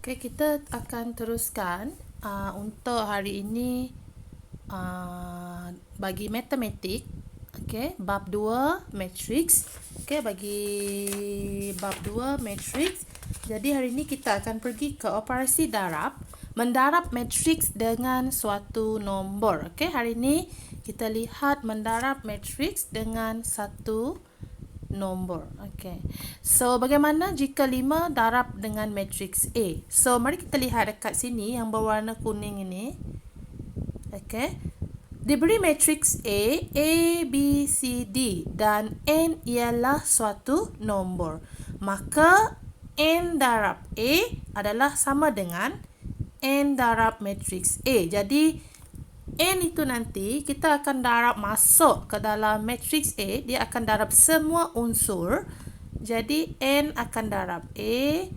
Okey, kita akan teruskan untuk hari ini bagi matematik. Okey, bab 2 matrix. Okey, bagi bab 2 matrix. Jadi hari ini kita akan pergi ke operasi darab, mendarab matrix dengan suatu nombor. Okey, hari ini kita lihat mendarab matrix dengan satu nombor. Okey. So, bagaimana jika 5 darab dengan matrix A? So, mari kita lihat dekat sini yang berwarna kuning ini. Okey. Diberi matrix A, B, C, D dan N ialah suatu nombor. Maka N darab A adalah sama dengan N darab matrix A. Jadi N itu nanti kita akan darab masuk ke dalam matrix A, dia akan darab semua unsur. Jadi N akan darab A,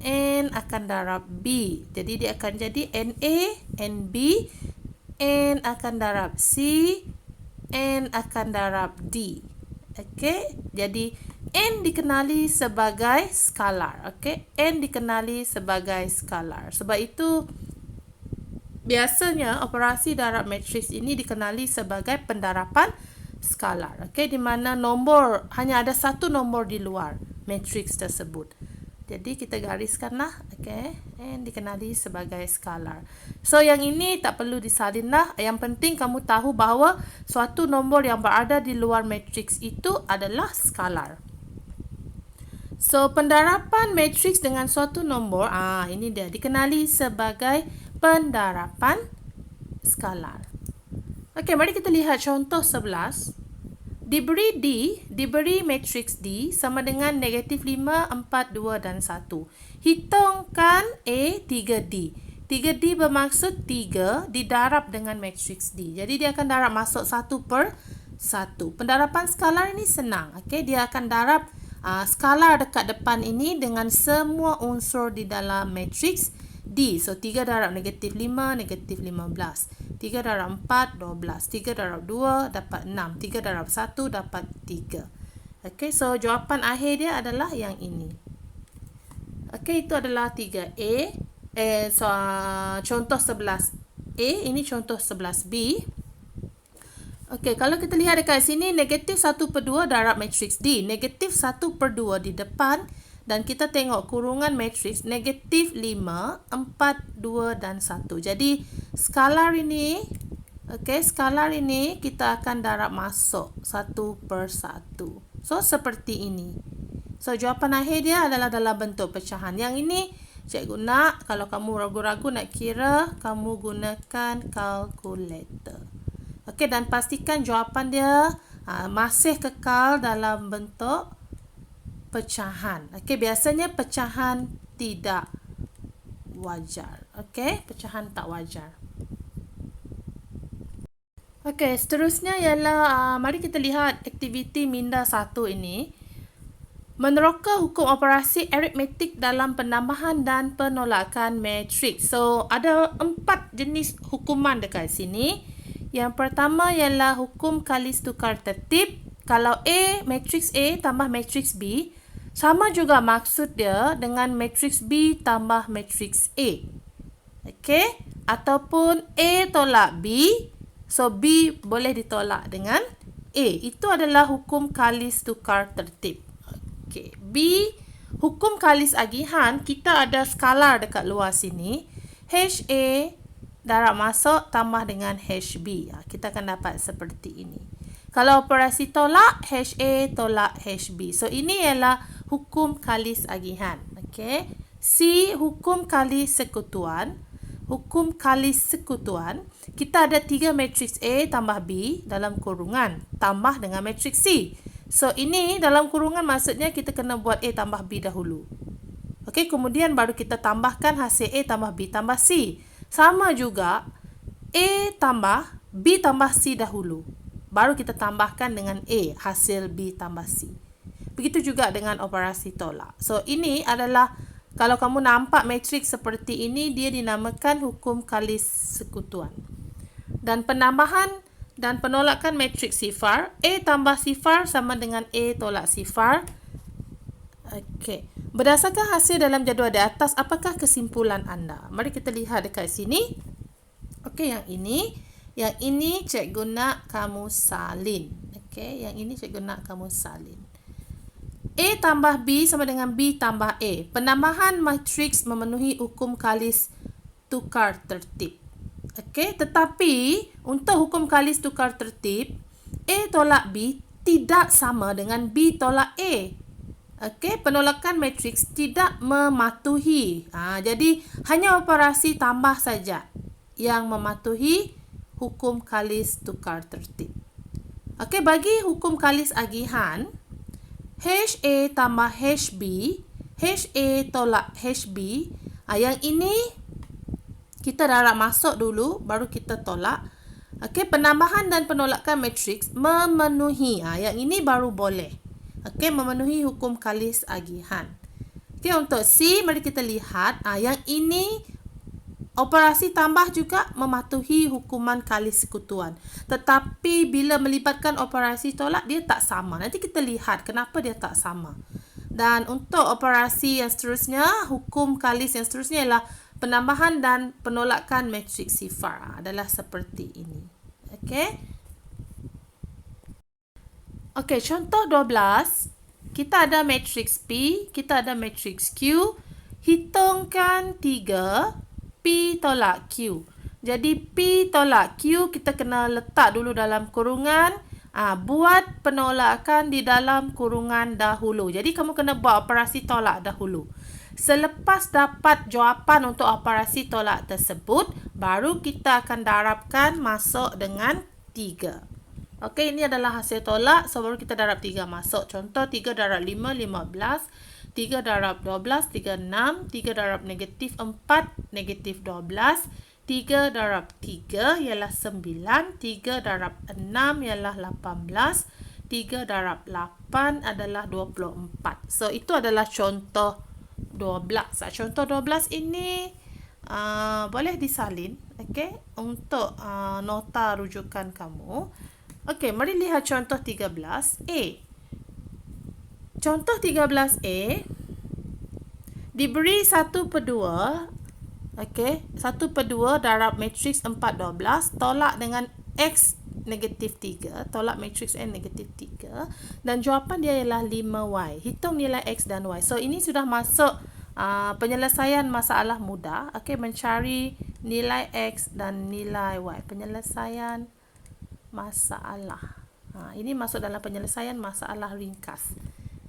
N akan darab B. Jadi dia akan jadi NA, NB, N akan darab C, N akan darab D. Okey, jadi N dikenali sebagai skalar. Okey, N dikenali sebagai skalar. Sebab itu biasanya operasi darab matriks ini dikenali sebagai pendarapan skalar. Okey, di mana nombor hanya ada satu nombor di luar matriks tersebut. Jadi kita gariskanlah, okey, and dikenali sebagai skalar. So yang ini tak perlu disalinlah. Yang penting kamu tahu bahawa suatu nombor yang berada di luar matriks itu adalah skalar. So pendarapan matriks dengan suatu nombor, ini dia dikenali sebagai pendarapan skalar. Okey, mari kita lihat contoh 11. Diberi matriks D sama dengan negatif 5, 4, 2 dan 1. Hitungkan A 3D. 3D bermaksud 3 didarab dengan matriks D. Jadi dia akan darab masuk 1 per 1. Pendarapan skalar ini senang. Okey, dia akan darab skalar dekat depan ini dengan semua unsur di dalam matriks D. So 3 darab negatif 5, negatif 15. 3 darab 4, 12. 3 darab 2 dapat 6. 3 darab 1 dapat 3. Okey, so jawapan akhir dia adalah yang ini. Okey, itu adalah 3A. Contoh 11A, ini contoh 11B. Okey, kalau kita lihat dekat sini, negatif 1 per 2 darab matriks D. Negatif 1 per 2 di depan. Dan kita tengok kurungan matriks negatif 5, 4, 2 dan 1. Jadi skalar ini, okey, skalar ini kita akan darab masuk 1 per 1. So seperti ini. So jawapan akhir dia adalah dalam bentuk pecahan. Yang ini cikgu nak, kalau kamu ragu-ragu nak kira, kamu gunakan kalkulator. Okey, dan pastikan jawapan dia masih kekal dalam bentuk pecahan. Okey, biasanya pecahan tidak wajar. Okey, pecahan tak wajar. Okey, seterusnya ialah mari kita lihat aktiviti minda 1 ini. Meneroka hukum operasi aritmetik dalam penambahan dan penolakan matriks. So, ada 4 jenis hukuman dekat sini. Yang pertama ialah hukum kalis tukar tertib. Kalau A, matriks A tambah matriks B, sama juga maksud dia dengan matriks B tambah matriks A. Okey? Ataupun A tolak B, so B boleh ditolak dengan A. Itu adalah hukum kalis tukar tertib. Okey. B, hukum kalis agihan, kita ada skalar dekat luar sini. HA darab masuk tambah dengan HB. Kita akan dapat seperti ini. Kalau operasi tolak, HA tolak HB. So ini ialah hukum kalis agihan. Okey. C, hukum kalis sekutuan. Hukum kalis sekutuan, kita ada 3 matriks A tambah B dalam kurungan tambah dengan matriks C. So ini dalam kurungan maksudnya kita kena buat A tambah B dahulu. Okey, kemudian baru kita tambahkan hasil A tambah B tambah C. Sama juga A tambah B tambah C dahulu. Baru kita tambahkan dengan A hasil B tambah C. Begitu juga dengan operasi tolak. So ini adalah, kalau kamu nampak matriks seperti ini, dia dinamakan hukum kalis sekutuan. Dan penambahan dan penolakan matriks sifar, A tambah sifar sama dengan A tolak sifar. Okey. Berdasarkan hasil dalam jadual di atas, apakah kesimpulan anda? Mari kita lihat dekat sini. Okey, yang ini cikgu nak kamu salin. Okey, yang ini cikgu nak kamu salin. A tambah B sama dengan B tambah A. Penambahan matriks memenuhi hukum kalis tukar tertib. Okey, tetapi untuk hukum kalis tukar tertib, A tolak B tidak sama dengan B tolak A. Okey, penolakan matriks tidak mematuhi. Jadi hanya operasi tambah saja yang mematuhi hukum kalis tukar tertib. Okey, bagi hukum kalis agihan, HA tambah HB, HA tolak HB. Yang ini kita darab masuk dulu, baru kita tolak. Okey, penambahan dan penolakan matriks memenuhi. Yang ini baru boleh. Okey, memenuhi hukum kalis agihan. Okey, untuk C, mari kita lihat. Yang ini operasi tambah juga mematuhi hukuman kalis sekutuan. Tetapi bila melibatkan operasi tolak, dia tak sama. Nanti kita lihat kenapa dia tak sama. Dan untuk operasi yang seterusnya, hukum kalis yang seterusnya ialah penambahan dan penolakan matriks sifar. Adalah seperti ini. Okey. Okey, contoh 12. Kita ada matriks P, kita ada matriks Q. Hitungkan 3 P tolak Q. Jadi P tolak Q kita kena letak dulu dalam kurungan. Buat penolakan di dalam kurungan dahulu. Jadi kamu kena buat operasi tolak dahulu. Selepas dapat jawapan untuk operasi tolak tersebut, baru kita akan darabkan masuk dengan 3. Okey, ini adalah hasil tolak. So, baru kita darab 3 masuk. Contoh 3 darab 5, 15. 3 darab 12, 36. 3 darab negatif 4, negatif 12. 3 darab 3 ialah 9. 3 darab 6 ialah 18. 3 darab 8 adalah 24. So, itu adalah contoh 12. Contoh 12 ini boleh disalin. Okay? Untuk nota rujukan kamu. Okey, mari lihat contoh 13A. Contoh 13A diberi 1/2. Okey, 1/2 darab matriks 4, 12 tolak dengan X negatif 3. Tolak matriks N negatif 3. Dan jawapan dia ialah 5Y. Hitung nilai X dan Y. So, ini sudah masuk penyelesaian masalah mudah. Okey, mencari nilai X dan nilai Y. Penyelesaian masalah. Ini masuk dalam penyelesaian masalah ringkas.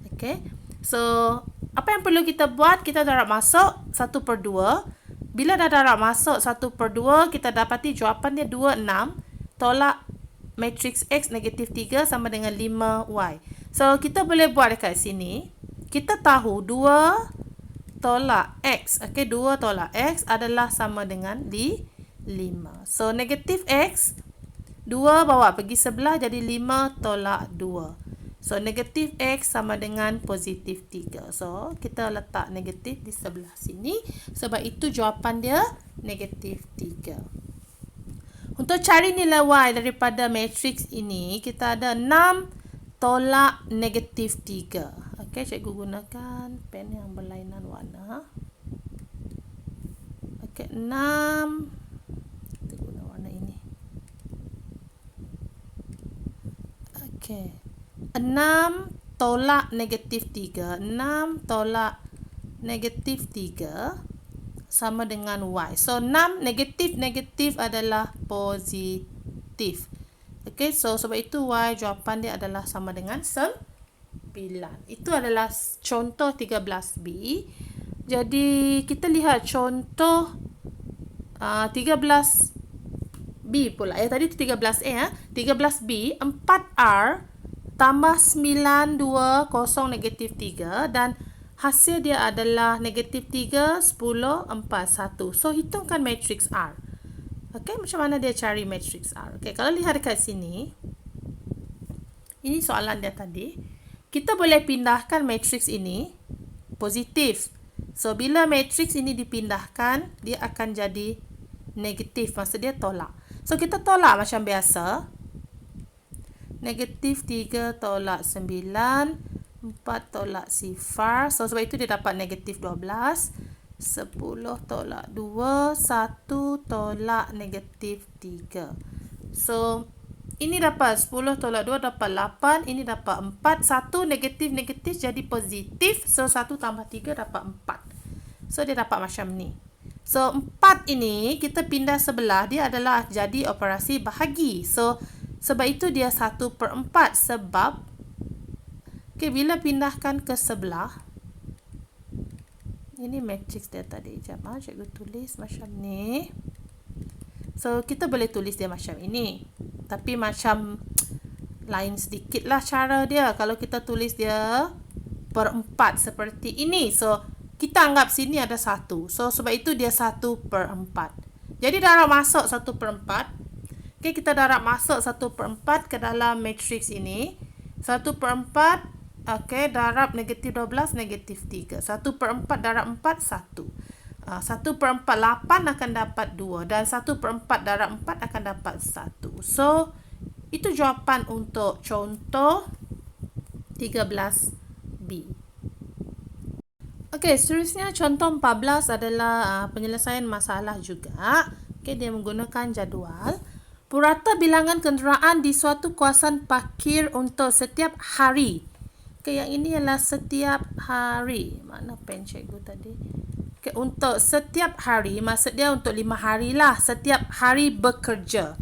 Okey. So, apa yang perlu kita buat? Kita darab masuk 1/2. Bila dah darab masuk 1/2, kita dapati jawapan dia 26. Tolak matriks X negatif 3 sama dengan 5Y. So, kita boleh buat dekat sini. Kita tahu 2 tolak X. Okey, 2 tolak X adalah sama dengan 5. So, negatif X 2 bawa pergi sebelah jadi 5 tolak 2. So, negatif X sama dengan positif 3. So, kita letak negatif di sebelah sini. Sebab itu jawapan dia negatif 3. Untuk cari nilai Y daripada matriks ini, kita ada 6 tolak negatif 3. Okey, cikgu gunakan pen yang berlainan warna. Okey, 6. Kita guna warna ini. Okey. 6 tolak negatif 3. 6 tolak negatif 3 sama dengan Y. So, 6 negatif adalah positif. Okey, so sebab itu Y jawapan dia adalah sama dengan 9. Itu adalah contoh 13B. Jadi, kita lihat contoh 13B pula. Tadi itu 13A. 13B, 4R tambah 9, 2, 0, negatif 3. Dan hasil dia adalah negatif 3, 10, 4, 1. So, hitungkan matriks R. Okey, macam mana dia cari matriks R? Okey, kalau lihat dekat sini, ini soalan dia tadi. Kita boleh pindahkan matriks ini positif. So, bila matriks ini dipindahkan, dia akan jadi negatif. Maksud dia tolak. So, kita tolak macam biasa. Negatif 3 tolak 9. 4 tolak sifar. So, sebab itu dia dapat negatif 12. 10 tolak 2. 1 tolak negatif 3. So, ini dapat 10 tolak 2 dapat 8. Ini dapat 4. 1 negatif-negatif jadi positif. So, 1 tambah 3 dapat 4. So, dia dapat macam ni. So, 4 ini kita pindah sebelah. Dia adalah jadi operasi bahagi. So, sebab itu dia 1/4. Sebab, bila pindahkan ke sebelah, ini matriks dia tadi. Sekejap, cikgu tulis macam ni. So, kita boleh tulis dia macam ini. Tapi macam lain sedikit lah cara dia. Kalau kita tulis dia per 4 seperti ini. So, kita anggap sini ada 1. So, sebab itu dia 1/4. Jadi, darab masuk 1/4. Kita darab masuk 1/4 ke dalam matriks ini. 1/4. Darab negatif 12, negatif 3. 1/4 darab 4, 1. 1/4 8 akan dapat 2. Dan 1/4 darab 4 akan dapat 1. So, itu jawapan untuk contoh 13B. Seterusnya contoh 14 adalah penyelesaian masalah juga. Dia menggunakan jadual. Purata bilangan kenderaan di suatu kawasan parkir untuk setiap hari. Yang ini adalah setiap hari. Mana pen cikgu tadi? Untuk setiap hari, maksud dia untuk 5 hari lah. Setiap hari bekerja.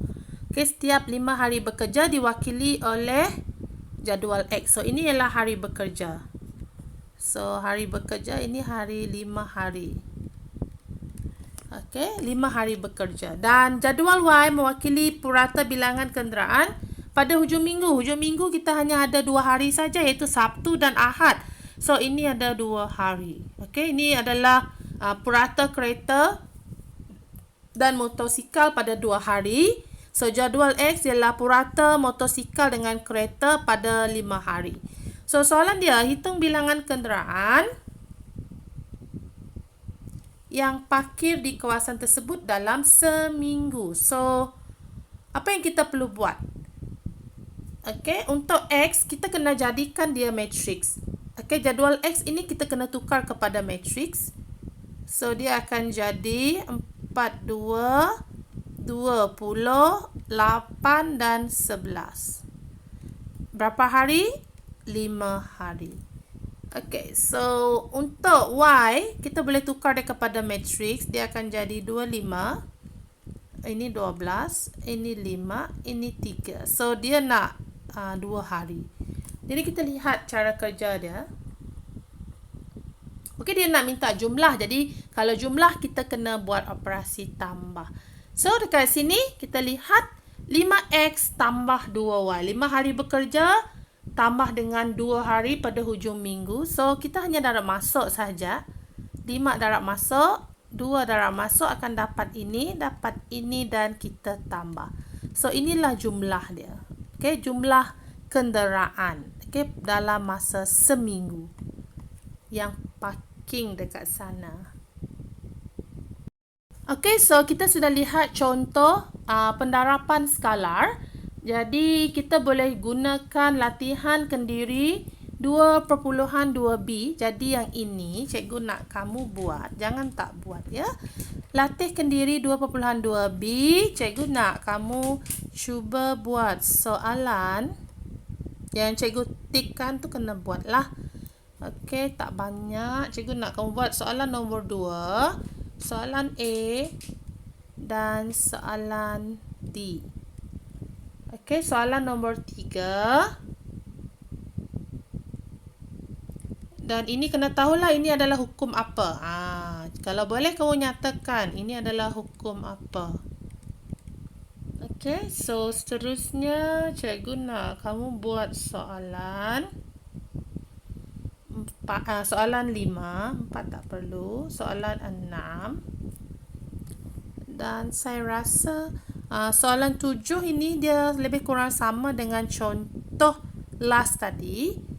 Setiap 5 hari bekerja diwakili oleh jadual X. So, ini adalah hari bekerja. So, hari bekerja ini hari 5 hari. 5 hari bekerja. Dan jadual Y mewakili purata bilangan kenderaan pada hujung minggu. Hujung minggu kita hanya ada 2 hari saja, iaitu Sabtu dan Ahad. So, ini ada 2 hari. Ini adalah purata kereta dan motosikal pada 2 hari. So, jadual X ialah purata motosikal dengan kereta pada 5 hari. So, soalan dia, hitung bilangan kenderaan yang parkir di kawasan tersebut dalam seminggu. So, apa yang kita perlu buat? Untuk X, kita kena jadikan dia matriks. Jadual X ini kita kena tukar kepada matriks. So, dia akan jadi 42, 20, 8 dan 11. Berapa hari? 5 hari. So, untuk Y, kita boleh tukar dia kepada matriks. Dia akan jadi 25. Ini 12. Ini 5. Ini 3. So, dia nak 2 hari. Jadi, kita lihat cara kerja dia. Dia nak minta jumlah. Jadi, kalau jumlah, kita kena buat operasi tambah. So, dekat sini, kita lihat 5X tambah 2Y. 5 hari bekerja, tambah dengan 2 hari pada hujung minggu. So, kita hanya darab masuk saja. 5 darab masuk, 2 darab masuk akan dapat ini dan kita tambah. So, inilah jumlah dia. Jumlah kenderaan dalam masa seminggu yang parking dekat sana. So kita sudah lihat contoh pendarapan skalar. Jadi kita boleh gunakan latihan kendiri 2.2b. Jadi yang ini cikgu nak kamu buat. Jangan tak buat ya. Latih kendiri 2.2b. Cikgu nak kamu cuba buat soalan yang cikgu tikkan tu kena buat lah. Tak banyak. Cikgu nak kamu buat soalan nombor 2, soalan A dan soalan D. Soalan nombor 3. Dan ini kena tahulah ini adalah hukum apa. Kalau boleh kamu nyatakan ini adalah hukum apa. So seterusnya cikgu nak kamu buat soalan soalan 5, 4 tak perlu, soalan 6. Dan saya rasa soalan 7 ini dia lebih kurang sama dengan contoh last tadi.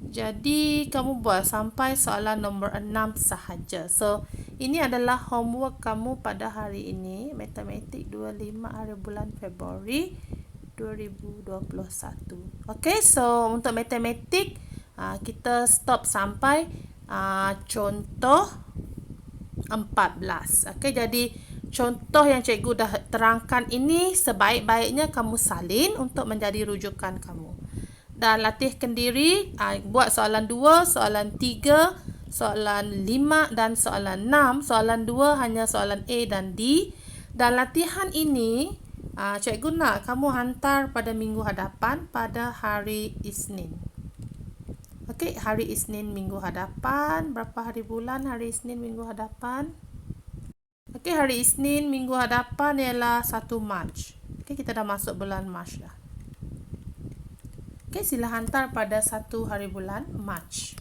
Jadi kamu buat sampai soalan nombor 6 sahaja. So ini adalah homework kamu pada hari ini, matematik 25 hari bulan Februari 2021. So untuk matematik kita stop sampai contoh 14. Okey, jadi contoh yang cikgu dah terangkan ini sebaik-baiknya kamu salin untuk menjadi rujukan kamu. Dan latihkan diri, buat soalan 2, soalan 3, soalan 5 dan soalan 6. Soalan 2 hanya soalan A dan D. Dan latihan ini cikgu nak kamu hantar pada minggu hadapan pada hari Isnin. Okey, hari Isnin minggu hadapan. Berapa hari bulan hari Isnin minggu hadapan? Okey, hari Isnin minggu hadapan ialah 1 Mac. Okey, kita dah masuk bulan Mac dah. Okey, sila hantar pada 1 hari bulan Mac.